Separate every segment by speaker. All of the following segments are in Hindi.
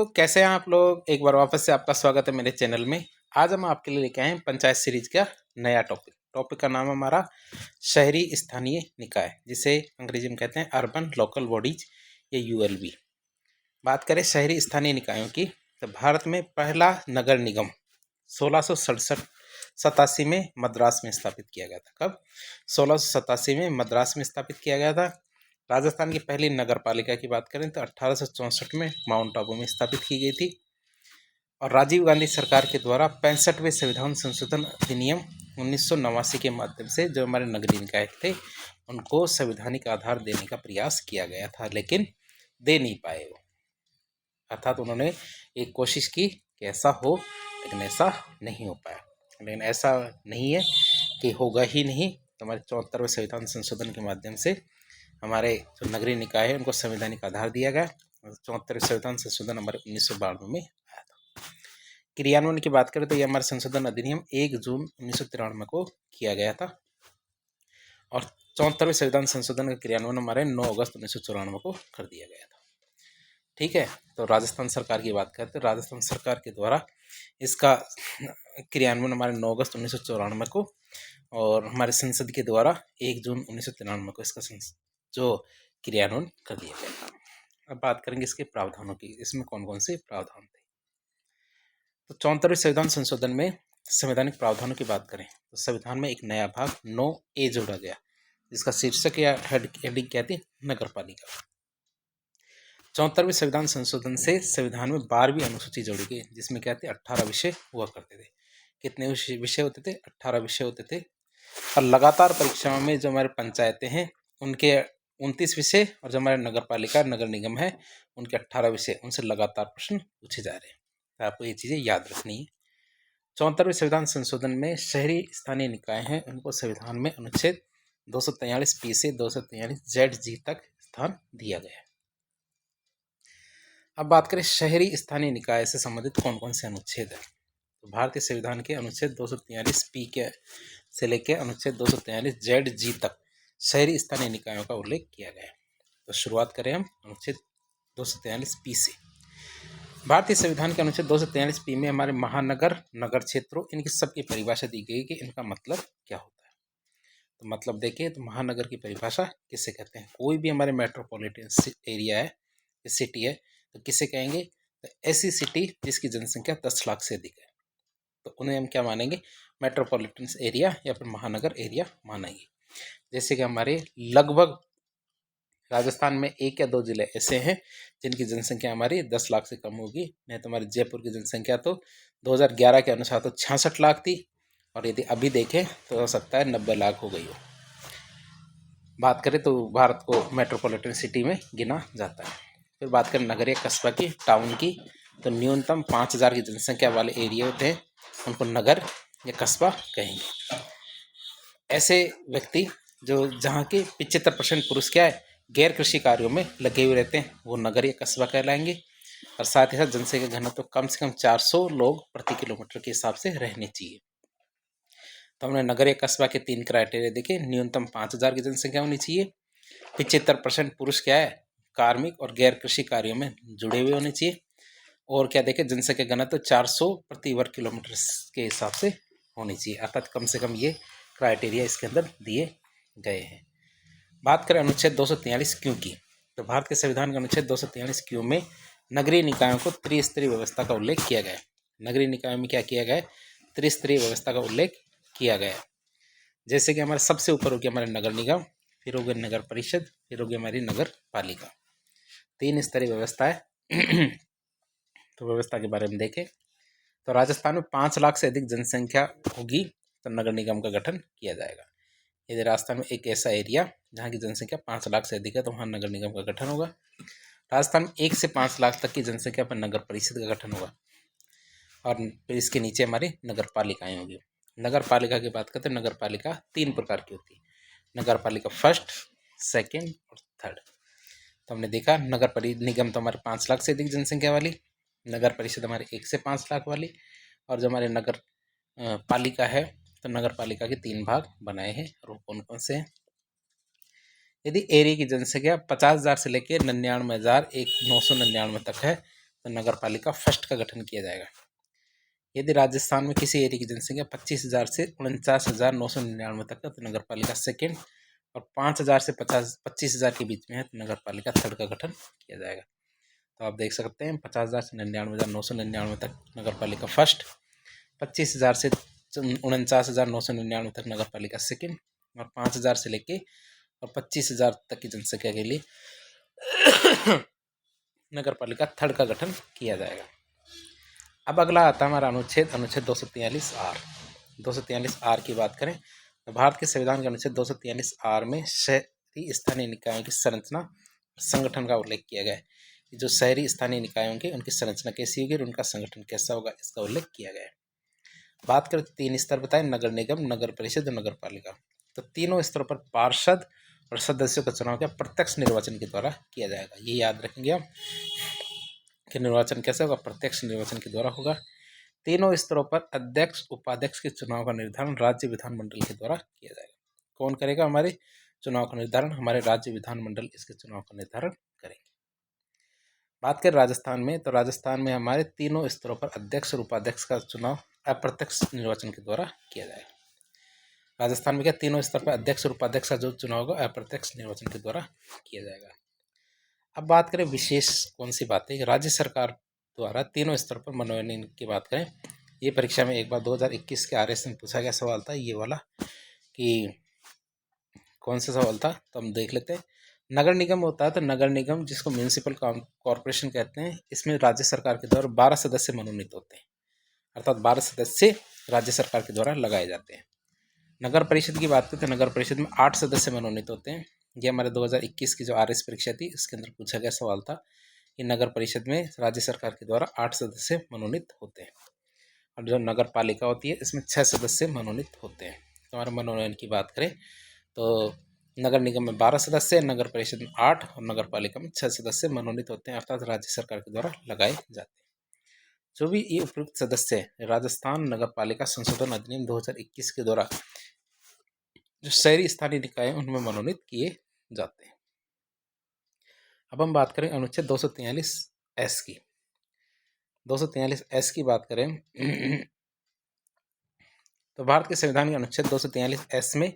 Speaker 1: कैसे हैं आप लोग। एक बार वापस से आपका स्वागत है मेरे चैनल में। आज हम आपके लिए लेके आए हैं पंचायत सीरीज का नया टॉपिक का नाम हमारा शहरी स्थानीय निकाय, जिसे अंग्रेजी में कहते हैं अर्बन लोकल बॉडीज या यूएलबी। बात करें शहरी स्थानीय निकायों की, तो भारत में पहला नगर निगम 1687 में मद्रास में स्थापित किया गया था। कब? 1687 में मद्रास में स्थापित किया गया था। राजस्थान की पहली नगर पालिका की बात करें तो 1864 में माउंट आबू में स्थापित की गई थी। और राजीव गांधी सरकार के द्वारा 65वें संविधान संशोधन अधिनियम 1989 के माध्यम से जो हमारे नगरीय निकाय थे उनको संवैधानिक आधार देने का प्रयास किया गया था, लेकिन दे नहीं पाए वो। अर्थात उन्होंने एक कोशिश की कि ऐसा हो, लेकिन ऐसा नहीं हो पाया। लेकिन ऐसा नहीं है कि होगा ही नहीं, तो हमारे 74वें संविधान संशोधन के माध्यम से हमारे जो नगरीय निकाय है उनको संवैधानिक आधार दिया गया। 74वें संविधान संशोधन हमारे 1992 में आया था। क्रियान्वयन की बात करें तो ये हमारे संशोधन अधिनियम 1 जून 1993 को किया गया था और 74वें संविधान संशोधन का क्रियान्वयन हमारे 9 अगस्त 1994 को कर दिया गया था। ठीक है, तो राजस्थान सरकार की बात करते हैं। राजस्थान सरकार के द्वारा इसका क्रियान्वयन हमारे 9 अगस्त 1994 को और हमारे संसद के द्वारा 1 जून 1993 को इसका जो क्रियान्वयन कर दिया गया था। अब बात करेंगे इसके प्रावधानों की, इसमें कौन कौन से प्रावधान थे। तो 74वें संविधान संशोधन में संवैधानिक प्रावधानों की बात करें तो संविधान में एक नया भाग 9A जोड़ा गया, जिसका शीर्षक या हेडिंग क्या थी? नगर पालिका। 74वें संविधान संशोधन से संविधान में 12वीं अनुसूची जोड़ी गई, जिसमें क्या थे? 18 विषय हुआ करते थे। कितने विषय होते थे? 18 विषय होते थे। और लगातार परीक्षाओं में जो हमारे पंचायतें हैं उनके 29 विषय और जो हमारे नगर पालिका नगर निगम है उनके 18 विषय, उनसे लगातार प्रश्न पूछे जा रहे हैं। तो आपको ये चीज़ें याद रखनी है। 74वें संविधान संशोधन में शहरी स्थानीय निकाय हैं उनको संविधान में अनुच्छेद 243 से 243 तक स्थान दिया गया है। अब बात करें शहरी स्थानीय निकाय से संबंधित कौन कौन से अनुच्छेद है। तो भारतीय संविधान के अनुच्छेद 243 के से लेकर अनुच्छेद 243 तक शहरी स्थानीय निकायों का उल्लेख किया गया है। तो शुरुआत करें हम अनुच्छेद 243 से। भारतीय संविधान के अनुच्छेद 243 में हमारे महानगर, नगर क्षेत्रों, इनकी सबकी परिभाषा दी गई कि इनका मतलब क्या होता है। तो मतलब देखें तो महानगर की परिभाषा किसे कहते हैं? कोई भी हमारे मेट्रोपॉलिटन एरिया है, सिटी है, तो किसे कहेंगे? तो ऐसी सिटी जिसकी जनसंख्या 10 लाख से अधिक है, तो उन्हें हम क्या मानेंगे? मेट्रोपॉलिटन एरिया या फिर महानगर एरिया मानेंगे। जैसे कि हमारे लगभग राजस्थान में 1 या 2 जिले ऐसे हैं जिनकी जनसंख्या हमारी 10 लाख से कम होगी। नहीं तो हमारे जयपुर की जनसंख्या तो 2011 के अनुसार तो 66 लाख थी, और यदि अभी देखें तो हो सकता है 90 लाख हो गई हो। बात करें तो भारत को मेट्रोपॉलिटन सिटी में गिना जाता है। फिर बात करें नगरीय कस्बा की, टाउन की, तो न्यूनतम 5000 की जनसंख्या वाले एरिया होते हैं उनको नगर या कस्बा कहेंगे। ऐसे व्यक्ति जो जहाँ के 75% पुरुष क्या है? गैर कृषि कार्यों में लगे हुए रहते हैं, वो नगर या कस्बा कहलाएंगे। और साथ ही साथ जनसंख्या घनत्व तो कम से कम 400 लोग प्रति किलोमीटर के हिसाब से रहने चाहिए। तो हमने नगर या कस्बा के 3 क्राइटेरिया देखे। न्यूनतम 5000 की जनसंख्या होनी चाहिए, 75% पुरुष क्या है? कार्मिक और गैर कृषि कार्यों में जुड़े हुए होने चाहिए, और क्या देखें? जनसंख्या घनत्व 400 प्रति वर्ग किलोमीटर के हिसाब से होनी चाहिए। अर्थात कम से कम ये क्राइटेरिया इसके अंदर दिए गए हैं। बात करें अनुच्छेद 243 क्यों की, तो भारत के संविधान के अनुच्छेद 243 क्यों में नगरीय निकायों को त्रिस्तरीय व्यवस्था का उल्लेख किया गया है। नगरीय निकायों में क्या किया गया है? त्रिस्तरीय व्यवस्था का उल्लेख किया गया है। जैसे कि हमारे सबसे ऊपर हो गया हमारे नगर निगम, फिर हो गया नगर परिषद, फिर हो गया हमारी नगर पालिका। 3 स्तरीय व्यवस्था है। तो व्यवस्था के बारे में देखें तो राजस्थान में 5 लाख से अधिक जनसंख्या होगी तो नगर निगम का गठन किया जाएगा। यदि राजस्थान में एक ऐसा एरिया जहाँ की जनसंख्या 5 लाख से अधिक है तो वहाँ नगर निगम का गठन होगा। राजस्थान में 1 से 5 लाख तक की जनसंख्या पर नगर परिषद का गठन होगा, और फिर इसके नीचे हमारी नगर पालिकाएँ होगी। नगर पालिका की बात करते हैं, नगर पालिका 3 प्रकार की होती है। नगर पालिका फर्स्ट, सेकेंड और थर्ड। तो हमने देखा नगर निगम तो हमारे 5 लाख से अधिक जनसंख्या वाली, नगर परिषद हमारे 1 से 5 लाख वाली, और जो हमारे नगर पालिका है तो नगर पालिका के 3 भाग बनाए हैं। और वो कौन कौन से हैं? यदि एरिया की जनसंख्या 50,000 से लेकर 99,999 तक है तो नगर पालिका फर्स्ट का गठन किया जाएगा। यदि राजस्थान में किसी एरिया की जनसंख्या 25,000 से 49,999 तक है तो नगर पालिका सेकेंड, और 5,000 से 25,000 के बीच में है तो नगर पालिका थर्ड का गठन किया जाएगा। तो आप देख सकते हैं 50,000 से 99,999 तक नगर पालिका फर्स्ट, 25,000 से 49,999 तक नगर पालिका सेकेंड, और 5,000 से लेके और 25,000 तक की जनसंख्या के लिए नगर पालिका थर्ड का गठन किया जाएगा। अब अगला आता है हमारा अनुच्छेद 243 आर। 243 आर की बात करें तो भारत के संविधान के अनुच्छेद 243 आर में शहरी स्थानीय निकायों की संरचना और संगठन का उल्लेख किया गया है। जो शहरी स्थानीय निकायों की उनकी संरचना कैसी होगी और उनका संगठन कैसा होगा, इसका उल्लेख किया गया है। बात करें तो 3 स्तर बताएं, नगर निगम, नगर परिषद और नगर पालिका। तो तीनों स्तरों पर पार्षद और सदस्यों का चुनाव क्या प्रत्यक्ष निर्वाचन के द्वारा किया जाएगा। ये याद रखेंगे आप कि निर्वाचन कैसे होगा, प्रत्यक्ष निर्वाचन के द्वारा होगा। तीनों स्तरों पर अध्यक्ष उपाध्यक्ष के चुनाव का निर्धारण राज्य विधानमंडल के द्वारा किया जाएगा। कौन करेगा हमारे चुनाव का निर्धारण? हमारे राज्य विधानमंडल इसके चुनाव का निर्धारण करेंगे। बात करें राजस्थान में तो राजस्थान में हमारे तीनों स्तरों पर अध्यक्ष और उपाध्यक्ष का चुनाव अप्रत्यक्ष निर्वाचन के द्वारा किया जाएगा। राजस्थान में क्या तीनों स्तर पर अध्यक्ष और उपाध्यक्ष का जो चुनाव होगा अप्रत्यक्ष निर्वाचन के द्वारा किया जाएगा। अब बात करें विशेष कौन सी बात है, राज्य सरकार द्वारा तीनों स्तर पर मनोनयन की बात करें। ये परीक्षा में एक बार 2021 के RS में पूछा गया सवाल था ये वाला, कि कौन सा सवाल था तो हम देख लेते हैं। नगर निगम होता है तो नगर निगम जिसको म्यूनिसिपल कॉरपोरेशन कहते हैं, इसमें राज्य सरकार के द्वारा 12 सदस्य मनोनीत होते हैं, अर्थात 12 सदस्य राज्य सरकार के द्वारा लगाए जाते हैं। नगर परिषद की बात करें तो नगर परिषद में 8 सदस्य मनोनीत होते हैं। ये हमारे 2021 की जो RS परीक्षा थी इसके अंदर पूछा गया सवाल था कि नगर परिषद में राज्य सरकार के द्वारा 8 सदस्य मनोनीत होते हैं, और जो नगर पालिका होती है इसमें 6 सदस्य मनोनीत होते हैं। तो हमारे मनोनयन की बात करें तो नगर निगम में 12 सदस्य, नगर परिषद में 8 और नगर पालिका में 6 सदस्य मनोनीत होते हैं, अर्थात राज्य सरकार के द्वारा लगाए जाते हैं। जो भी ये उपयुक्त सदस्य राजस्थान नगर पालिका संशोधन अधिनियम 2021 के द्वारा जो शहरी स्थानीय निकाय हैं उनमें मनोनीत किए जाते हैं। अब हम बात करें अनुच्छेद 243 की। 243 की बात करें तो भारत के संविधान के अनुच्छेद 243 में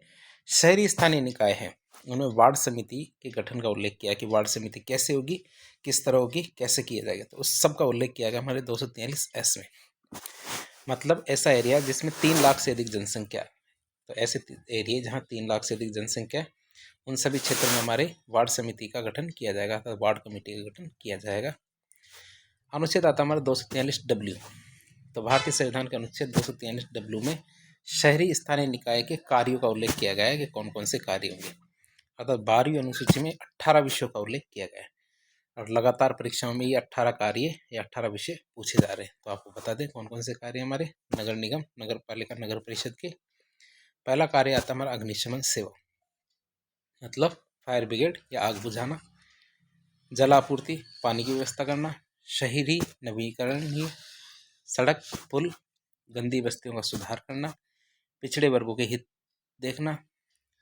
Speaker 1: शहरी स्थानीय निकाय हैं उनमें वार्ड समिति के गठन का उल्लेख किया कि वार्ड समिति कैसे होगी, किस तरह होगी, कैसे किया जाएगा, तो उस सब का उल्लेख किया गया हमारे 243 में। मतलब ऐसा एरिया जिसमें 3 लाख से अधिक जनसंख्या, तो ऐसे एरिया जहाँ 3 लाख से अधिक जनसंख्या है उन सभी क्षेत्रों में हमारे वार्ड समिति का गठन किया जाएगा, तो वार्ड कमेटी का गठन किया जाएगा। अनुच्छेद आता हमारा 243W। तो भारतीय संविधान के अनुच्छेद 243W में शहरी स्थानीय निकाय के कार्यों का उल्लेख किया गया है कि कौन कौन से कार्य होंगे, अर्थात 12वीं अनुसूची में 18 विषयों का उल्लेख किया गया है, और लगातार परीक्षाओं में ये 18 कार्य या 18 विषय पूछे जा रहे हैं। तो आपको बता दें कौन कौन से कार्य हमारे नगर निगम, नगर पालिका, नगर परिषद के। पहला कार्य आता है हमारा अग्निशमन सेवा, मतलब फायर ब्रिगेड या आग बुझाना, जल आपूर्ति पानी की व्यवस्था करना, शहरी नवीकरण, सड़क पुल, गंदी बस्तियों का सुधार करना, पिछड़े वर्गों के हित देखना,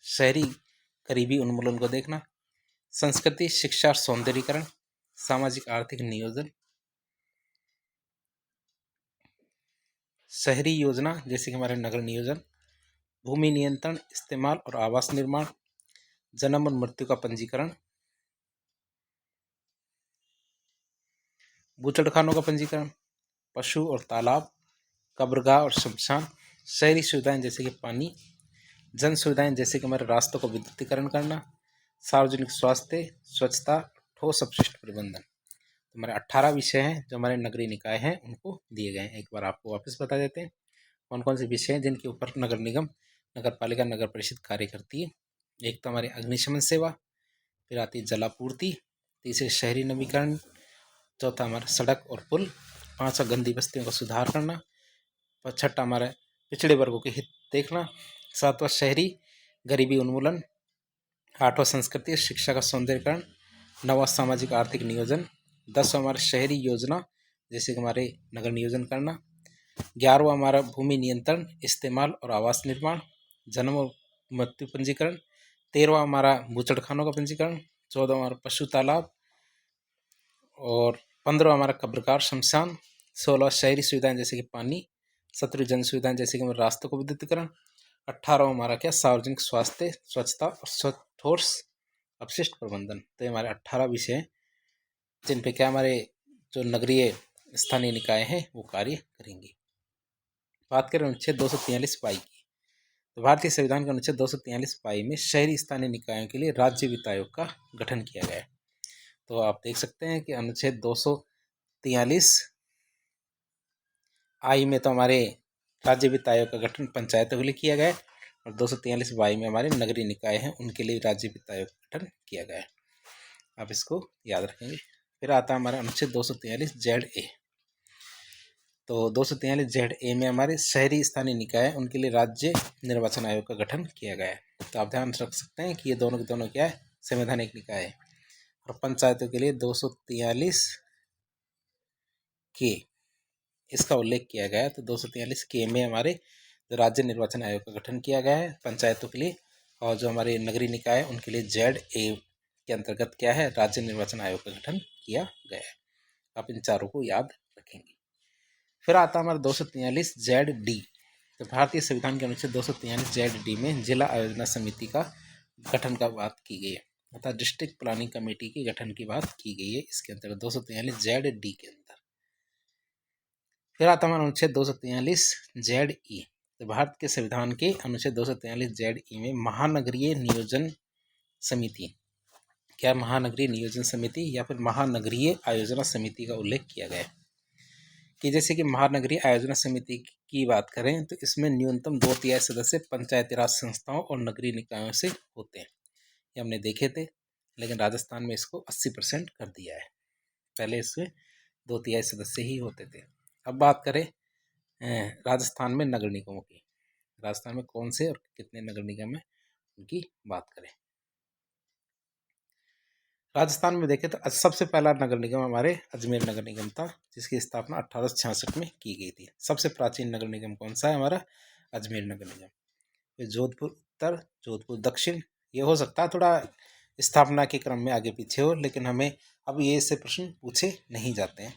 Speaker 1: शहरी गरीबी उन्मूलन को देखना, संस्कृति शिक्षा और सौंदर्यीकरण, सामाजिक आर्थिक नियोजन, शहरी योजना जैसे कि हमारे नगर नियोजन, भूमि नियंत्रण, इस्तेमाल और आवास निर्माण, जन्म और मृत्यु का पंजीकरण, बूचड़खानों का पंजीकरण, पशु और तालाब, कब्रगाह और शमशान, शहरी सुविधाएं जैसे कि पानी, जन सुविधाएं जैसे कि हमारे रास्तों को विद्युतीकरण करना, सार्वजनिक स्वास्थ्य, स्वच्छता, ठोस अपशिष्ट प्रबंधन। तो हमारे 18 विषय हैं जो हमारे नगरीय निकाय हैं उनको दिए गए हैं। एक बार आपको वापस बता देते हैं कौन कौन से विषय हैं जिनके ऊपर नगर निगम, नगर पालिका, नगर परिषद कार्य करती है। एक तो हमारी अग्निशमन सेवा, फिर आती है जलापूर्ति, तीसरे शहरी नवीकरण, चौथा हमारा सड़क और पुल, पांचवा गंदी बस्तियों का सुधार करना, छठा हमारा पिछड़े वर्गों के हित देखना, सातवां शहरी गरीबी उन्मूलन, आठवां संस्कृति और शिक्षा का सौंदर्यीकरण, नौवां सामाजिक आर्थिक नियोजन, 10वां हमारा शहरी योजना जैसे कि हमारे नगर नियोजन करना, 11वां हमारा भूमि नियंत्रण, इस्तेमाल और आवास निर्माण, जन्म और मृत्यु पंजीकरण, 13वां हमारा बूचड़खानों का पंजीकरण, 14वां हमारा पशु तालाब, और 15 हमारा कब्रगार शमशान। 16 शहरी सुविधाएं जैसे कि पानी। 17 जन सुविधाएं जैसे कि हमारे रास्तों को विद्युतीकरण। 18 हमारा क्या, सार्वजनिक स्वास्थ्य, स्वच्छता और ठोस अपशिष्ट प्रबंधन। तो ये हमारे 18 विषय हैं जिन पे क्या हमारे जो नगरीय स्थानीय निकाय हैं वो कार्य करेंगे। बात करें अनुच्छेद 243 पाई की, तो भारतीय संविधान के अनुच्छेद 243 पाई में शहरी स्थानीय निकायों के लिए राज्य वित्त आयोग का गठन किया गया है। तो आप देख सकते हैं कि अनुच्छेद 243 आई में तो हमारे राज्य वित्त आयोग का गठन पंचायतों के लिए किया गया है, और 243 वाई में हमारे नगरीय निकाय हैं उनके लिए राज्य वित्त आयोग का गठन किया गया है। आप इसको याद रखेंगे। फिर आता है हमारा अनुच्छेद 243 जेड ए। तो 243 जेड ए में हमारे शहरी स्थानीय निकाय उनके लिए राज्य निर्वाचन आयोग का गठन किया गया है। तो आप ध्यान रख सकते हैं कि ये दोनों के दोनों क्या है, संवैधानिक निकाय है। और पंचायतों के लिए 243 के इसका उल्लेख किया गया है। तो 243 के में हमारे जो राज्य निर्वाचन आयोग का गठन किया गया है पंचायतों के लिए, और जो हमारे नगरीय निकाय है उनके लिए जेड ए के अंतर्गत क्या है, राज्य निर्वाचन आयोग का गठन किया गया है। आप इन चारों को याद रखेंगे। फिर आता हमारा 243 जेड डी। तो भारतीय संविधान के अनुच्छेद 243 जेड डी में जिला आयोजना समिति का गठन का बात की गई है, अर्थात डिस्ट्रिक्ट प्लानिंग कमेटी के गठन की बात की गई है इसके अंतर्गत 243 जेड डी के अंदर। फिर आता हमारा अनुच्छेद 243 जेड ई। तो भारत के संविधान के अनुच्छेद 243 जेड ई में महानगरीय नियोजन समिति, क्या महानगरीय नियोजन समिति या फिर महानगरीय आयोजना समिति का उल्लेख किया गया है कि जैसे कि महानगरीय आयोजना समिति की बात करें तो इसमें न्यूनतम 2/3 सदस्य पंचायती राज संस्थाओं और नगरीय निकायों से होते हैं। ये हमने देखे थे, लेकिन राजस्थान में इसको 80% कर दिया है। पहले इसमें 2/3 सदस्य ही होते थे। अब बात करें राजस्थान में नगर निगमों की। राजस्थान में कौन से और कितने नगर निगम है उनकी बात करें। राजस्थान में देखें तो सबसे पहला नगर निगम हमारे अजमेर नगर निगम था, जिसकी स्थापना 1866 में की गई थी। सबसे प्राचीन नगर निगम कौन सा है, हमारा अजमेर नगर निगम। फिर जोधपुर उत्तर, जोधपुर दक्षिण, ये हो सकता है थोड़ा स्थापना के क्रम में आगे पीछे हो, लेकिन हमें अब ये से प्रश्न पूछे नहीं जाते हैं,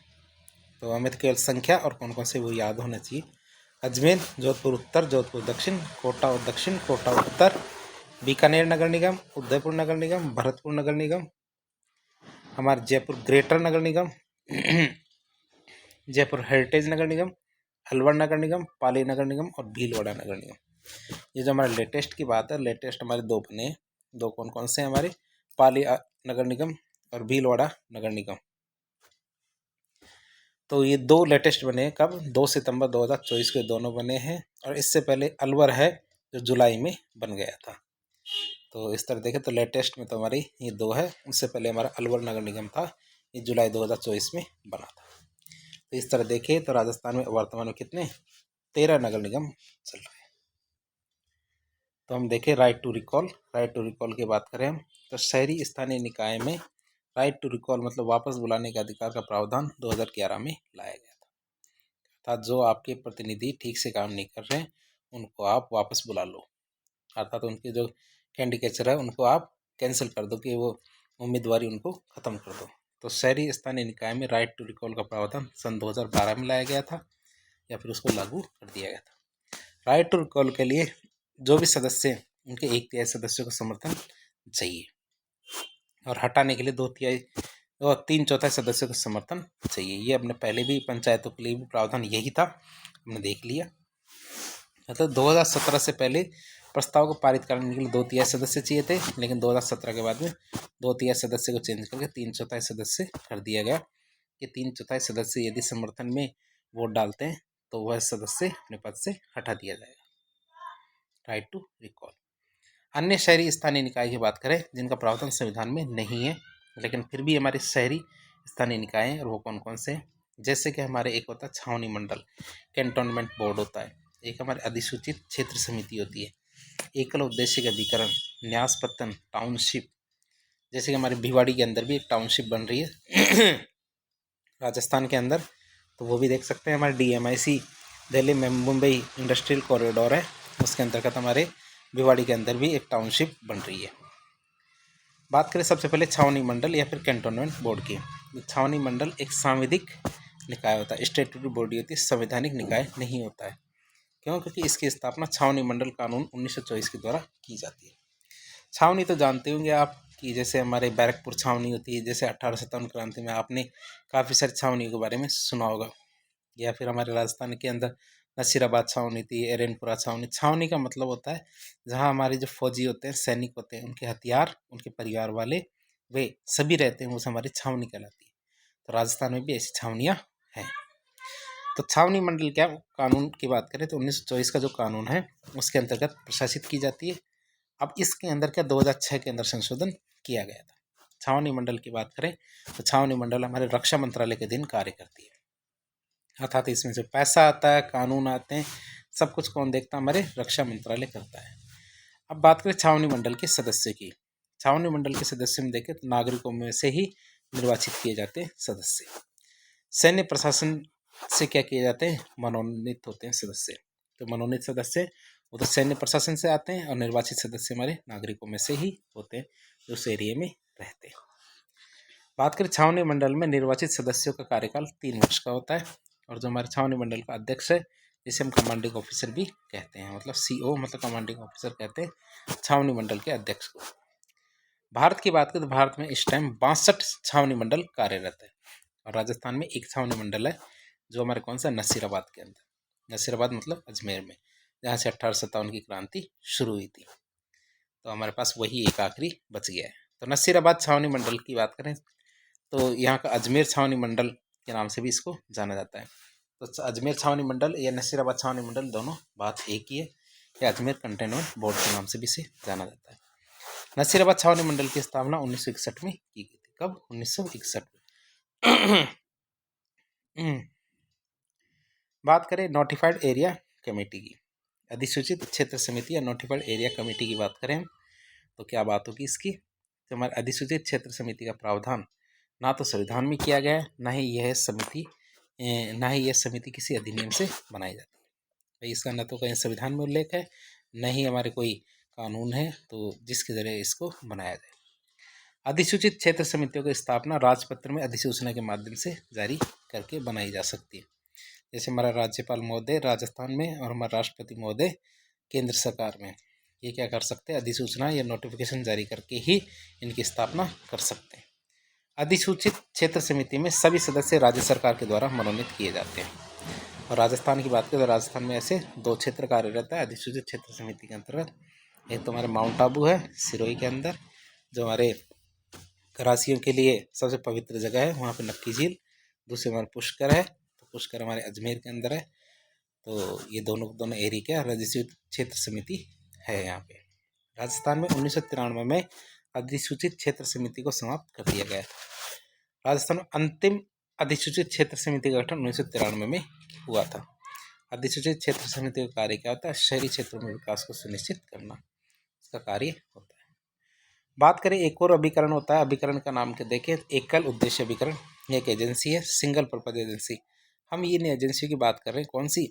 Speaker 1: तो हमें तो केवल संख्या और कौन कौन से वो याद होना चाहिए। अजमेर, जोधपुर उत्तर, जोधपुर दक्षिण, कोटा और दक्षिण, कोटा उत्तर, बीकानेर नगर निगम, उदयपुर नगर निगम, भरतपुर नगर निगम, हमारे जयपुर ग्रेटर नगर निगम, जयपुर हेरिटेज नगर निगम, अलवर नगर निगम, पाली नगर निगम और भीलवाड़ा नगर निगम। ये जो हमारे लेटेस्ट की बात है, लेटेस्ट हमारे दो बने हैं। दो कौन कौन से हैं हमारे, पाली नगर निगम और भीलवाड़ा नगर निगम। तो ये दो लेटेस्ट बने हैं कब, 2 सितंबर 2024 के दोनों बने हैं, और इससे पहले अलवर है जो जुलाई में बन गया था। तो इस तरह देखें तो लेटेस्ट में तो हमारी ये दो है, उससे पहले हमारा अलवर नगर निगम था, ये जुलाई 2024 में बना था। तो इस तरह देखें तो राजस्थान में वर्तमान में कितने, 13 नगर निगम चल रहे हैं। तो हम देखें right to recall. Right to recall की बात करें हम, तो शहरी स्थानीय निकाय में राइट टू रिकॉल मतलब वापस बुलाने के अधिकार का प्रावधान 2011 में लाया गया था। अर्थात जो आपके प्रतिनिधि ठीक से काम नहीं कर रहे हैं उनको आप वापस बुला लो, अर्थात उनके जो कैंडिडेचर है उनको आप कैंसिल कर दो, कि वो उम्मीदवारी उनको ख़त्म कर दो। तो शहरी स्थानीय निकाय में राइट टू रिकॉल का प्रावधान सन 2012 में लाया गया था, या फिर उसको लागू कर दिया गया था। राइट टू रिकॉल के लिए जो भी सदस्य हैं उनके 1/3 सदस्यों का समर्थन चाहिए, और हटाने के लिए 2/3 और 3/4 सदस्यों का समर्थन चाहिए। ये अपने पहले भी पंचायतों के लिए भी प्रावधान यही था, हमने देख लिया। मतलब 2017 से पहले प्रस्ताव को पारित करने के लिए 2/3 सदस्य चाहिए थे, लेकिन 2017 के बाद में 2/3 सदस्य को चेंज करके 3/4 सदस्य कर दिया गया। ये 3/4 सदस्य यदि समर्थन में वोट डालते हैं तो वह सदस्य अपने पद से हटा दिया जाएगा। Right to recall. अन्य शहरी स्थानीय निकाय की बात करें जिनका प्रावधान संविधान में नहीं है, लेकिन फिर भी हमारे शहरी स्थानीय निकाय हैं, और वो कौन कौन से हैं, जैसे कि हमारे एक होता है छावनी मंडल, कैंटोनमेंट बोर्ड होता है, एक हमारे अधिसूचित क्षेत्र समिति होती है, एकल उद्देश्य के अभिकरण, न्यासपत्तन, टाउनशिप, जैसे कि हमारे भिवाड़ी के अंदर भी एक टाउनशिप बन रही है राजस्थान के अंदर, तो वो भी देख सकते हैं। हमारे DMIC दिल्ली में मुंबई इंडस्ट्रियल कॉरिडोर है, उसके अंतर्गत हमारे भिवाड़ी के अंदर भी एक टाउनशिप बन रही है। बात करें सबसे पहले छावनी मंडल या फिर कैंटोनमेंट बोर्ड की। तो छावनी मंडल एक सांविधिक निकाय होता है, स्टैट्यूटरी बॉडी होती है, संवैधानिक निकाय नहीं होता है। क्यों? क्योंकि इसकी स्थापना छावनी मंडल कानून 1924 के द्वारा की जाती है। छावनी तो जानते होंगे आप कि जैसे हमारे बैरकपुर छावनी होती है, जैसे 1857 क्रांति में आपने काफ़ी सारी छावनियों के बारे में सुना होगा। या फिर हमारे राजस्थान के अंदर नसीराबाद छावनी थी, एरनपुरा छावनी। छावनी का मतलब होता है जहाँ हमारे जो फौजी होते हैं, सैनिक होते हैं, उनके हथियार, उनके परिवार वाले, वे सभी रहते हैं, वो हमारी छावनी कहलाती है। तो राजस्थान में भी ऐसी छावनियाँ हैं। तो छावनी मंडल क्या, कानून की बात करें तो 1924 का जो कानून है उसके अंतर्गत प्रशासित की जाती है। अब इसके अंदर क्या 2006 के अंदर संशोधन किया गया था। छावनी मंडल की बात करें तो छावनी मंडल हमारे रक्षा मंत्रालय के अधीन कार्य करती है। अर्थात इसमें जो पैसा आता है, कानून आते हैं, सब कुछ कौन देखता है? हमारे रक्षा मंत्रालय करता है। अब बात करें छावनी मंडल के सदस्य की। छावनी मंडल के सदस्य में देखें तो नागरिकों में से ही निर्वाचित किए जाते हैं सदस्य। सैन्य प्रशासन से क्या किए जाते हैं? मनोनीत होते हैं सदस्य। तो मनोनीत सदस्य वो तो सैन्य प्रशासन से आते हैं और निर्वाचित सदस्य हमारे नागरिकों में से ही होते हैं जो उस एरिया में रहते हैं। बात करें छावनी मंडल में निर्वाचित सदस्यों का कार्यकाल 3 वर्ष का होता है। और जो हमारे छावनी मंडल का अध्यक्ष है जिसे हम कमांडिंग ऑफिसर भी कहते हैं, मतलब CO मतलब कमांडिंग ऑफिसर कहते हैं छावनी मंडल के अध्यक्ष को। भारत की बात करें तो भारत में इस टाइम 62 छावनी मंडल कार्यरत है। और राजस्थान में एक छावनी मंडल है जो हमारे कौन सा, नसीराबाद के अंदर। नसीराबाद मतलब अजमेर में, जहाँ से 1857 की क्रांति शुरू हुई थी। तो हमारे पास वही एक आखिरी बच गया है। तो नसीराबाद छावनी मंडल की बात करें तो यहाँ का अजमेर छावनी मंडल के नाम से भी इसको जाना जाता है। तो अजमेर छावनी मंडल या नसीराबाद छावनी मंडल दोनों बात एक ही है। या अजमेर कंटेनमेंट बोर्ड के नाम से भी इसे जाना जाता है। नसीराबाद छावनी मंडल की स्थापना 1961 में की गई थी। कब? 1961 में। बात करें नोटिफाइड एरिया कमेटी की, अधिसूचित क्षेत्र समिति या नोटिफाइड एरिया कमेटी की बात करें तो क्या बात होगी इसकी? तो हमारे अधिसूचित क्षेत्र समिति का प्रावधान ना तो संविधान में किया गया है, ना ही यह समिति किसी अधिनियम से बनाई जाती है। भाई इसका न तो कहीं संविधान में उल्लेख है, न ही हमारे कोई कानून है तो जिसके जरिए इसको बनाया जाए। अधिसूचित क्षेत्र समितियों की स्थापना राजपत्र में अधिसूचना के माध्यम से जारी करके बनाई जा सकती है। जैसे हमारा राज्यपाल महोदय राजस्थान में और हमारा राष्ट्रपति महोदय केंद्र सरकार में, ये क्या कर सकते हैं? अधिसूचना या नोटिफिकेशन जारी करके ही इनकी स्थापना कर सकते हैं। अधिसूचित क्षेत्र समिति में सभी सदस्य राज्य सरकार के द्वारा मनोनीत किए जाते हैं। और राजस्थान की बात करें तो राजस्थान में ऐसे 2 क्षेत्र कार्यरत है अधिसूचित क्षेत्र समिति के अंतर्गत। एक तो हमारे माउंट आबू है सिरोही के अंदर, जो हमारे करासियों के लिए सबसे पवित्र जगह है, वहाँ पे नक्की झील। दूसरे हमारे पुष्कर है, तो पुष्कर हमारे अजमेर के अंदर है। तो ये दोनों एरिया क्या अधिसूचित क्षेत्र समिति है यहाँ पे। राजस्थान में 1993 में अधिसूचित क्षेत्र समिति को समाप्त कर दिया गया। राजस्थान में अंतिम अधिसूचित क्षेत्र समिति का गठन 1993 में हुआ था। अधिसूचित क्षेत्र समिति का कार्य क्या होता है? शहरी क्षेत्रों में विकास को सुनिश्चित करना इसका कार्य होता है। बात करें एक और अभिकरण होता है, अभिकरण का नाम क्या देखें, एकल उद्देश्य अभिकरण। एक एजेंसी है, सिंगल पर्पज एजेंसी। हम इन एजेंसियों की बात कर रहे हैं, कौन सी?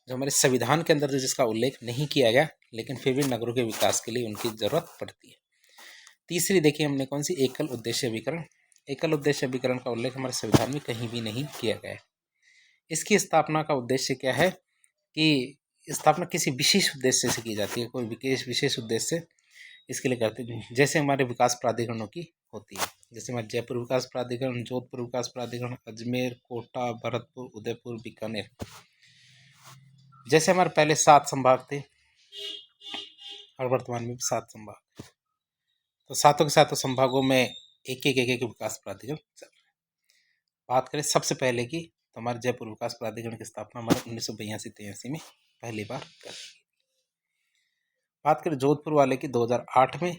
Speaker 1: जो हमारे संविधान के अंदर जिसका उल्लेख नहीं किया गया लेकिन फिर भी नगरों के विकास के लिए उनकी जरूरत पड़ती है। तीसरी देखिए हमने कौन सी, एकल उद्देश्य अभिकरण। एकल उद्देश्य अभिकरण का उल्लेख हमारे संविधान में कहीं भी नहीं किया गया है। इसकी स्थापना का उद्देश्य क्या है कि स्थापना किसी विशेष उद्देश्य से की जाती है, कोई विशेष उद्देश्य इसके लिए करते हैं। जैसे हमारे विकास प्राधिकरणों की होती है, जैसे हमारे जयपुर विकास प्राधिकरण, जोधपुर विकास प्राधिकरण, अजमेर, कोटा, भरतपुर, उदयपुर, बीकानेर। जैसे हमारे पहले 7 संभाग थे और वर्तमान में 7 संभाग, तो सातों के सातों संभागों में एक एक विकास प्राधिकरण चल रहा है। बात करें सबसे पहले की तो हमारे जयपुर विकास प्राधिकरण की स्थापना हमारे 1982-83 में पहली बार कर दी। बात करें जोधपुर वाले की 2008 में,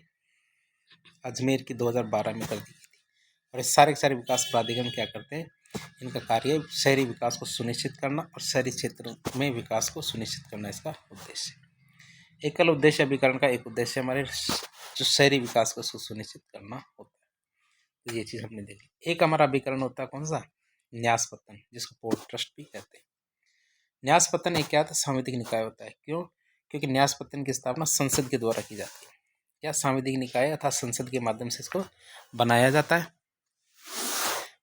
Speaker 1: अजमेर की 2012 में कर दी गई थी। और ये सारे के सारे विकास प्राधिकरण क्या करते हैं? इनका कार्य शहरी विकास को सुनिश्चित करना और शहरी क्षेत्रों में विकास को सुनिश्चित करना इसका उद्देश्य। एकल उद्देश्य अभिकरण का एक उद्देश्य हमारे जो शहरी विकास को सुनिश्चित करना होता है। तो ये चीज़ हमने देखी। एक हमारा अभिकरण होता है कौन सा? न्यास पत्तन, जिसको पोर्ट ट्रस्ट भी कहते हैं। न्यास पत्तन एक क्या होता है? सांविधिक निकाय होता है। क्यों? क्योंकि न्यास पत्तन की स्थापना संसद के द्वारा की जाती है। या सांविधिक निकाय अर्थात संसद के माध्यम से इसको बनाया जाता है।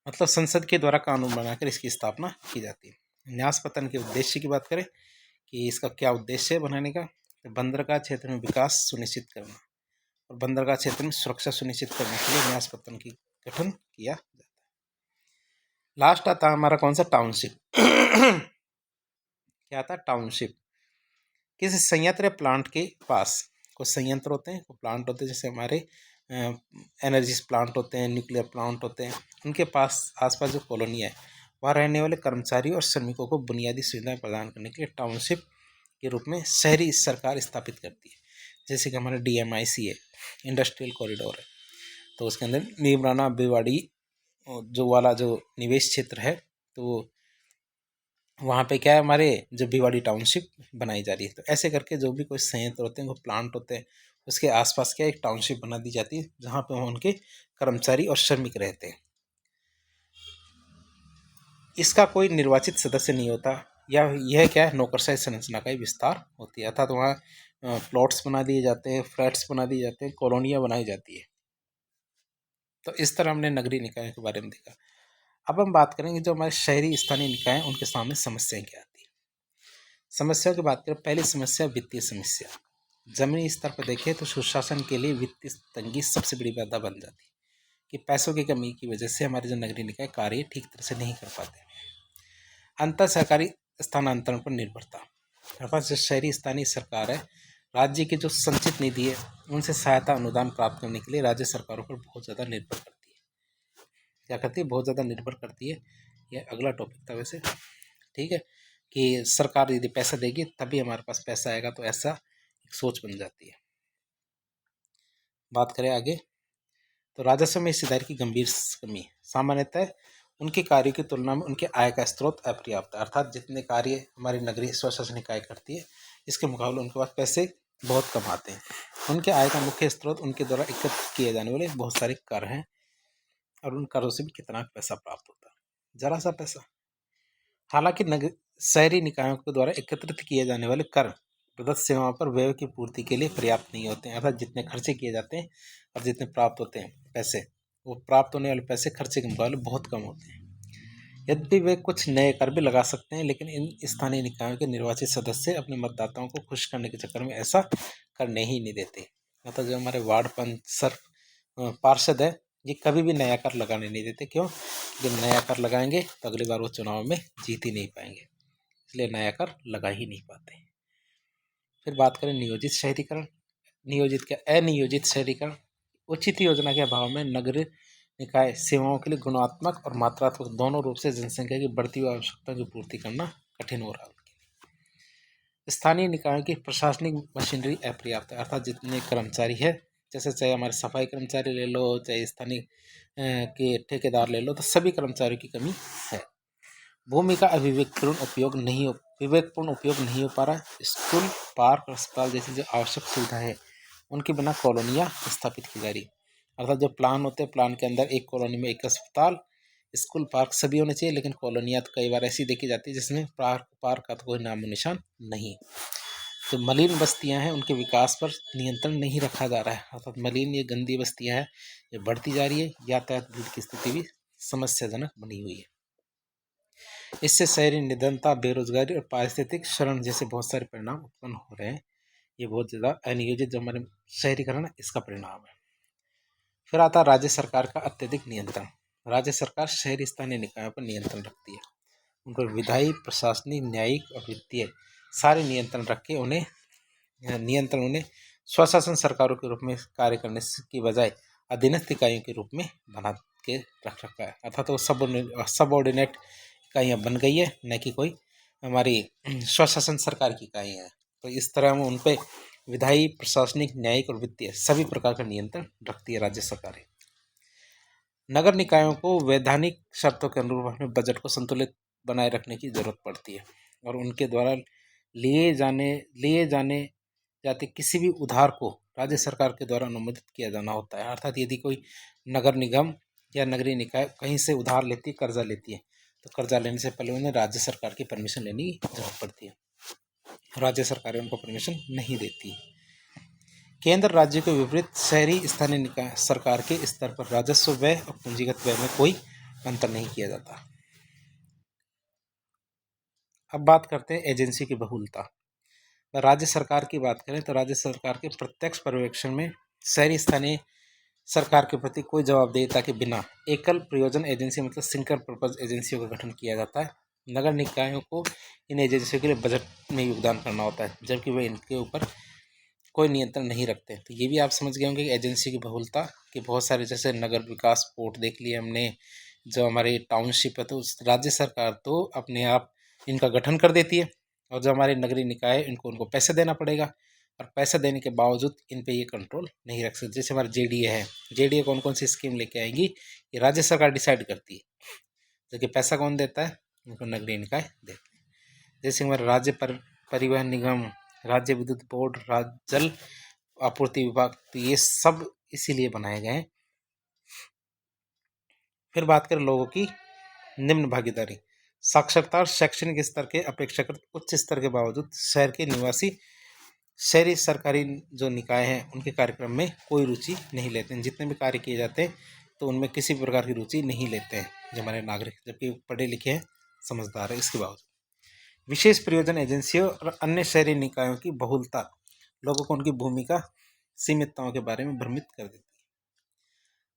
Speaker 1: मतलब संसद के द्वारा कानून बनाकर इसकी स्थापना की जाती है। न्यास पतन के उद्देश्य की बात करें कि इसका क्या उद्देश्य है बनाने का, तो बंदरगाह क्षेत्र में विकास सुनिश्चित करना और बंदरगाह क्षेत्र में सुरक्षा सुनिश्चित करने के लिए न्यास पतन की गठन किया जाता है। लास्ट आता है हमारा कौन सा, टाउनशिप। क्या आता है, टाउनशिप। किसी संयंत्र प्लांट के पास, कुछ संयंत्र होते हैं, कुछ प्लांट होते हैं, जैसे हमारे एनर्जी प्लांट होते हैं, न्यूक्लियर प्लांट होते हैं, उनके पास आसपास जो कॉलोनी है वहाँ रहने वाले कर्मचारियों और श्रमिकों को बुनियादी सुविधाएं प्रदान करने के लिए टाउनशिप के रूप में शहरी सरकार स्थापित करती है। जैसे कि हमारा DMIC है, इंडस्ट्रियल कॉरिडोर है, तो उसके अंदर नीमराना भिवाड़ी जो वाला जो निवेश क्षेत्र है, तो वहाँ पे क्या है, हमारे जो भिवाड़ी टाउनशिप बनाई जा रही है। तो ऐसे करके जो भी कोई संयंत्र होते हैं, वो प्लांट होते हैं, उसके आसपास क्या एक टाउनशिप बना दी जाती है, जहाँ पे उनके कर्मचारी और श्रमिक रहते हैं। इसका कोई निर्वाचित सदस्य नहीं होता, या यह क्या है, नौकरशाही संरचना का ही विस्तार होती है, अर्थात वहाँ प्लॉट्स बना दिए जाते हैं, फ्लैट्स बना दिए जाते हैं, कॉलोनियाँ बनाई जाती है। तो इस तरह हमने नगरीय निकायों के बारे में देखा। अब हम बात करेंगे जो हमारे शहरी स्थानीय निकाय हैं, उनके सामने समस्याएं क्या आती है। समस्याओं की बात करें, पहली समस्या वित्तीय समस्या। जमीनी स्तर पर देखें तो सुशासन के लिए वित्तीय तंगी सबसे बड़ी बाधा बन जाती है कि पैसों की कमी की वजह से हमारे जो नगरीय निकाय कार्य ठीक तरह से नहीं कर पाते। अंतर सरकारी स्थानांतरण पर निर्भरता, अर्थात जो शहरी स्थानीय सरकार है, राज्य की जो संचित निधि है उनसे सहायता अनुदान प्राप्त करने के लिए राज्य सरकारों पर बहुत ज़्यादा निर्भर करती है। क्या करती है, बहुत ज़्यादा निर्भर करती है। यह अगला टॉपिक था वैसे, ठीक है, कि सरकार यदि पैसा देगी तभी हमारे पास पैसा आएगा, तो ऐसा एक सोच बन जाती है। बात करें आगे, तो राजस्व में हिस्सेदारी की गंभीर कमी, सामान्यतः उनके कार्यों की तुलना में उनके आय का स्रोत अपर्याप्त है, अर्थात जितने कार्य हमारी नगरीय स्वशासन इकाई करती है, इसके मुकाबले उनके पास पैसे बहुत कम आते हैं। उनके आय का मुख्य स्रोत उनके द्वारा एकत्र किए जाने वाले बहुत सारे कर हैं, और उन करों से भी कितना पैसा प्राप्त होता है, जरा सा पैसा। हालांकि शहरी निकायों के द्वारा एकत्रित किए जाने वाले कर प्रदत्त सेवाओं पर व्यय की पूर्ति के लिए पर्याप्त नहीं होते हैं, अर्थात जितने खर्चे किए जाते हैं और जितने प्राप्त होते हैं पैसे, वो प्राप्त होने वाले पैसे खर्चे के मुकाबले बहुत कम होते हैं। यद्यपि वे कुछ नए कर भी लगा सकते हैं, लेकिन इन स्थानीय निकायों के निर्वाचित सदस्य अपने मतदाताओं को खुश करने के चक्कर में ऐसा करने ही नहीं देते। मतलब जो हमारे वार्ड पंच पार्षद है, ये कभी भी नया कर लगाने नहीं देते। क्यों? जब नया कर लगाएंगे तो अगली बार वो चुनाव में जीत ही नहीं पाएंगे, इसलिए नया कर लगा ही नहीं पाते। फिर बात करें नियोजित शहरीकरण। नियोजित क्या, अनियोजित शहरीकरण। उचित योजना के अभाव में नगर निकाय सेवाओं के लिए गुणात्मक और मात्रात्मक दोनों रूप से जनसंख्या की बढ़ती हुई आवश्यकता की पूर्ति करना कठिन हो रहा है। स्थानीय निकायों की प्रशासनिक मशीनरी अपर्याप्त है, अर्थात जितने कर्मचारी है, जैसे चाहे हमारे सफाई कर्मचारी ले लो, चाहे स्थानीय के ठेकेदार ले लो, तो सभी कर्मचारियों की कमी है। भूमि का विवेकपूर्ण उपयोग नहीं हो पा रहा है। स्कूल, पार्क, अस्पताल जैसी जो आवश्यक सुविधा है उनके बिना कॉलोनियाँ स्थापित की जा रही, अर्थात जो प्लान होते हैं, प्लान के अंदर एक कॉलोनी में एक अस्पताल, स्कूल, पार्क सभी होने चाहिए, लेकिन कॉलोनियाँ तो कई बार ऐसी देखी जाती है जिसमें पार्क का तो कोई नामो निशान नहीं। जो मलिन बस्तियां हैं उनके विकास पर नियंत्रण नहीं रखा जा रहा है, अर्थात मलिन ये गंदी बस्तियां हैं, ये बढ़ती जा रही है। यातायात भीड़ की स्थिति भी समस्याजनक बनी हुई है। इससे शहरी निधनता, बेरोजगारी और पारिस्थितिक शरण जैसे बहुत सारे परिणाम उत्पन्न हो रहे हैं। ये बहुत ज़्यादा अनियोजित जो हमारे शहरीकरण है, इसका परिणाम है। फिर आता है राज्य सरकार का अत्यधिक नियंत्रण। राज्य सरकार शहरी स्थानीय निकायों पर नियंत्रण रखती है, उन पर विधायी, प्रशासनिक, न्यायिक और वित्तीय सारे नियंत्रण रख के उन्हें स्वशासन सरकारों के रूप में कार्य करने की बजाय अधीनस्थ इकाइयों के रूप में बना के रख रखा है, अर्थात वो सबऑर्डिनेट इकाइयाँ बन गई है, न कि कोई हमारी स्वशासन सरकार की इकाइयाँ हैं। तो इस तरह वो उन पर विधायी, प्रशासनिक, न्यायिक और वित्तीय सभी प्रकार का नियंत्रण रखती है राज्य सरकारें। नगर निकायों को वैधानिक शर्तों के अनुरूप अपने बजट को संतुलित बनाए रखने की जरूरत पड़ती है, और उनके द्वारा लिए जाने जाते किसी भी उधार को राज्य सरकार के द्वारा अनुमोदित किया जाना होता है। अर्थात यदि कोई नगर निगम या नगरीय निकाय कहीं से उधार लेती है, कर्जा लेती है, तो कर्जा लेने से पहले उन्हें राज्य सरकार की परमिशन लेने की जरूरत पड़ती है। राज्य सरकारें उनको परमिशन नहीं देती। केंद्र राज्य के विपरीत शहरी स्थानीय निकाय सरकार के स्तर पर राजस्व व्यय और पूंजीगत व्यय में कोई अंतर नहीं किया जाता। अब बात करते हैं एजेंसी की बहुलता। राज्य सरकार की बात करें तो राज्य सरकार के प्रत्यक्ष पर्यवेक्षण में शहरी स्थानीय सरकार के प्रति कोई जवाबदेहिता के बिना एकल प्रयोजन एजेंसी मतलब सिंगल पर्पज एजेंसियों का गठन किया जाता है। नगर निकायों को इन एजेंसियों के लिए बजट में योगदान करना होता है, जबकि वे इनके ऊपर कोई नियंत्रण नहीं रखते। तो ये भी आप समझ गए होंगे कि एजेंसी की बहुलता के बहुत सारे, जैसे नगर विकास बोर्ड देख लिया हमने, जो हमारी टाउनशिप है, तो राज्य सरकार तो अपने आप इनका गठन कर देती है, और जो हमारे नगरीय निकाय है उनको पैसे देना पड़ेगा, और पैसे देने के बावजूद इन पे ये कंट्रोल नहीं रख सकते। जैसे हमारा जेडीए है, जेडीए कौन कौन सी स्कीम लेके आएंगी ये राज्य सरकार डिसाइड करती है, जबकि पैसा कौन देता है, इनको नगरीय निकाय देते हैं। जैसे हमारा राज्य परिवहन निगम, राज्य विद्युत बोर्ड, राज्य जल आपूर्ति विभाग, तो ये सब इसीलिए बनाए गए हैं। फिर बात करें लोगों की निम्न भागीदारी। साक्षरता और शैक्षणिक स्तर के अपेक्षाकृत उच्च स्तर के बावजूद शहर के निवासी शहरी सरकारी जो निकाय हैं उनके कार्यक्रम में कोई रुचि नहीं लेते हैं। जितने भी कार्य किए जाते हैं तो उनमें किसी प्रकार की रुचि नहीं लेते हैं जो हमारे नागरिक, जबकि पढ़े लिखे हैं, समझदार है। इसके बावजूद विशेष प्रयोजन एजेंसियों और अन्य शहरी निकायों की बहुलता लोगों को उनकी भूमिका सीमितताओं के बारे में भ्रमित कर देती है।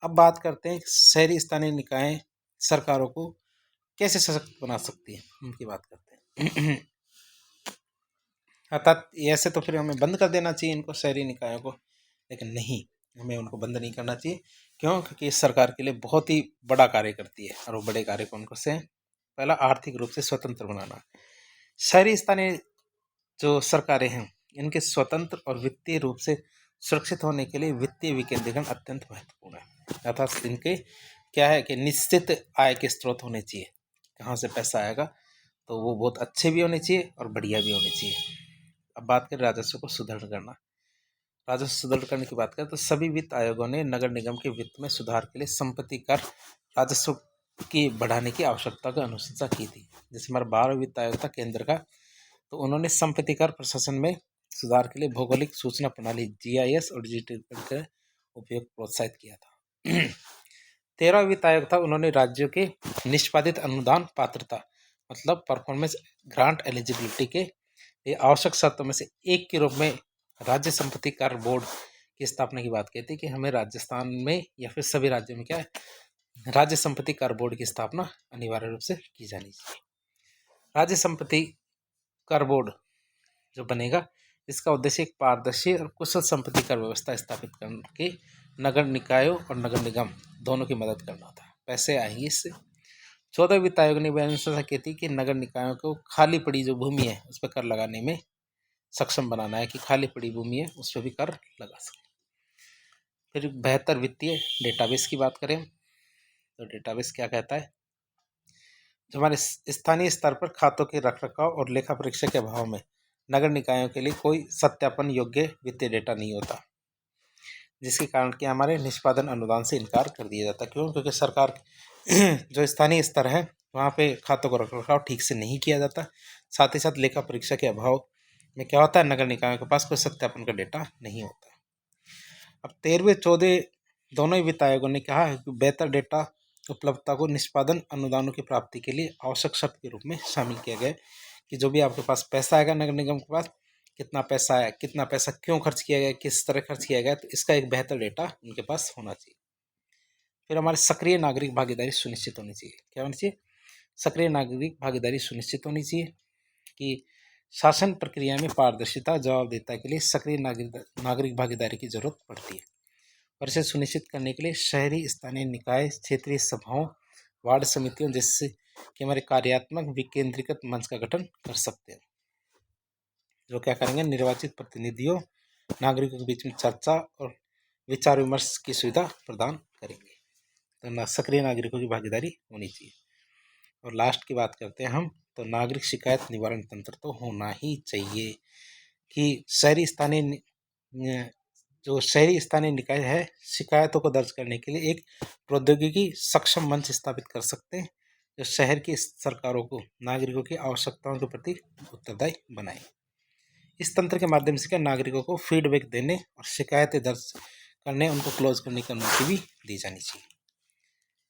Speaker 1: अब बात करते हैं शहरी स्थानीय निकाय सरकारों को कैसे सशक्त बना सकती है, उनकी बात करते हैं। अर्थात ऐसे तो फिर हमें बंद कर देना चाहिए इनको, शहरी निकायों को, लेकिन नहीं, हमें उनको बंद नहीं करना चाहिए। क्यों? क्योंकि इस सरकार के लिए बहुत ही बड़ा कार्य करती है, और वो बड़े कार्य कौन कौन से हैं? पहला, आर्थिक रूप से स्वतंत्र बनाना। शहरी स्थानीय जो सरकारें हैं इनके स्वतंत्र और वित्तीय रूप से सुरक्षित होने के लिए वित्तीय विकेंद्रीकरण अत्यंत महत्वपूर्ण है। अर्थात इनके क्या है कि निश्चित आय के स्रोत होने चाहिए। कहाँ से पैसा आएगा, तो वो बहुत अच्छे भी होने चाहिए और बढ़िया भी होने चाहिए। अब बात करें राजस्व को सुदृढ़ करना। राजस्व सुदृढ़ करने की बात करें तो सभी वित्त आयोगों ने नगर निगम के वित्त में सुधार के लिए संपत्ति कर राजस्व की बढ़ाने की आवश्यकता की अनुशंसा की थी। जैसे हमारा 12वां वित्त आयोग था केंद्र का, तो उन्होंने संपत्ति कर प्रशासन में सुधार के लिए भौगोलिक सूचना प्रणाली GIS और डिजिटल का उपयोग प्रोत्साहित किया था। 13वां वित्त आयोग था, उन्होंने राज्यों के निष्पादित अनुदान पात्रता मतलब परफॉर्मेंस ग्रांट एलिजिबिलिटी के आवश्यक शर्तों में से एक के रूप में राज्य संपत्ति कर बोर्ड की स्थापना की बात कहती है कि हमें राजस्थान में या फिर सभी राज्यों में क्या है, राज्य संपत्ति कर बोर्ड की स्थापना अनिवार्य रूप से की जानी चाहिए। राज्य संपत्ति कर बोर्ड जो बनेगा, इसका उद्देश्य एक पारदर्शी और कुशल संपत्ति कर व्यवस्था स्थापित करके नगर निकायों और नगर निगम दोनों की मदद करना था। पैसे आएंगे इससे। 14वें वित्त आयोग ने अनुशंसा की थी कि नगर निकायों को खाली पड़ी जो भूमि है उस पर कर लगाने में सक्षम बनाना है, कि खाली पड़ी भूमि है उस पर भी कर लगा सके। फिर बेहतर वित्तीय डेटाबेस की बात करें तो डेटाबेस क्या कहता है, जो हमारे स्थानीय स्तर पर खातों के रखरखाव और लेखा परीक्षा के अभाव में नगर निकायों के लिए कोई सत्यापन योग्य वित्तीय डेटा नहीं होता, जिसके कारण कि हमारे निष्पादन अनुदान से इनकार कर दिया जाता। क्यों? क्योंकि सरकार जो स्थानीय स्तर है वहाँ पे खातों का रखरखाव ठीक से नहीं किया जाता, साथ ही साथ लेखा परीक्षा के अभाव में क्या होता है, नगर निकायों के पास कोई सत्यापन का डेटा नहीं होता। अब 13वें 14 दोनों ही वित्त आयोगों ने कहा है कि बेहतर डेटा उपलब्धता को निष्पादन अनुदानों की प्राप्ति के लिए आवश्यक शर्त के रूप में शामिल किया गया, कि जो भी आपके पास पैसा आएगा नगर निगम के पास, कितना पैसा आया, कितना पैसा क्यों खर्च किया गया, किस तरह खर्च किया गया, तो इसका एक बेहतर डेटा उनके पास होना चाहिए। फिर हमारे सक्रिय नागरिक भागीदारी सुनिश्चित होनी चाहिए। क्या होनी चाहिए? सक्रिय नागरिक भागीदारी सुनिश्चित होनी चाहिए, कि शासन प्रक्रिया में पारदर्शिता जवाबदेहिता के लिए सक्रिय नागरिक भागीदारी की जरूरत पड़ती है, और इसे सुनिश्चित करने के लिए शहरी स्थानीय निकाय क्षेत्रीय सभाओं वार्ड समितियों जैसे कि हमारे कार्यात्मक विकेंद्रीकृत मंच का गठन कर सकते हैं, जो क्या करेंगे, निर्वाचित प्रतिनिधियों नागरिकों के बीच में चर्चा और विचार विमर्श की सुविधा प्रदान करेंगे। तो सक्रिय नागरिकों की भागीदारी होनी चाहिए। और लास्ट की बात करते हैं हम, तो नागरिक शिकायत निवारण तंत्र तो होना ही चाहिए, कि जो शहरी स्थानीय निकाय है शिकायतों को दर्ज करने के लिए एक प्रौद्योगिकी सक्षम मंच स्थापित कर सकते हैं, जो शहर की सरकारों को नागरिकों की आवश्यकताओं के प्रति उत्तरदायी बनाए। इस तंत्र के माध्यम से क्या नागरिकों को फीडबैक देने और शिकायतें दर्ज करने, उनको क्लोज करने की अनुमति भी दी जानी चाहिए।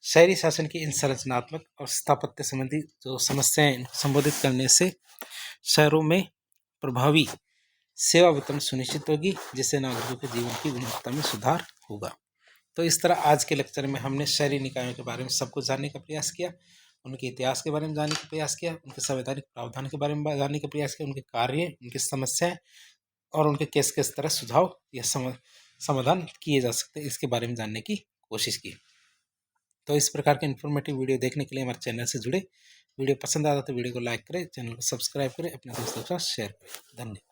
Speaker 1: शहरी शासन की इन संरचनात्मक और स्थापत्य संबंधी जो समस्याएं संबोधित करने से शहरों में प्रभावी सेवा वितरण सुनिश्चित होगी, जिससे नागरिकों के जीवन की गुणवत्ता में सुधार होगा। तो इस तरह आज के लेक्चर में हमने शहरी निकायों के बारे में सब कुछ जानने का प्रयास किया, उनके इतिहास के बारे में जानने का प्रयास किया, उनके संवैधानिक प्रावधान के बारे में जानने का प्रयास किया, उनके कार्य, उनकी समस्याएं और उनके किस तरह सुझाव या समाधान किए जा सकते हैं, इसके बारे में जानने की कोशिश की। तो इस प्रकार के इन्फॉर्मेटिव वीडियो देखने के लिए हमारे चैनल से जुड़े। वीडियो पसंद आता तो वीडियो को लाइक करें, चैनल को सब्सक्राइब करें, अपने दोस्तों के साथ शेयर करें। धन्यवाद।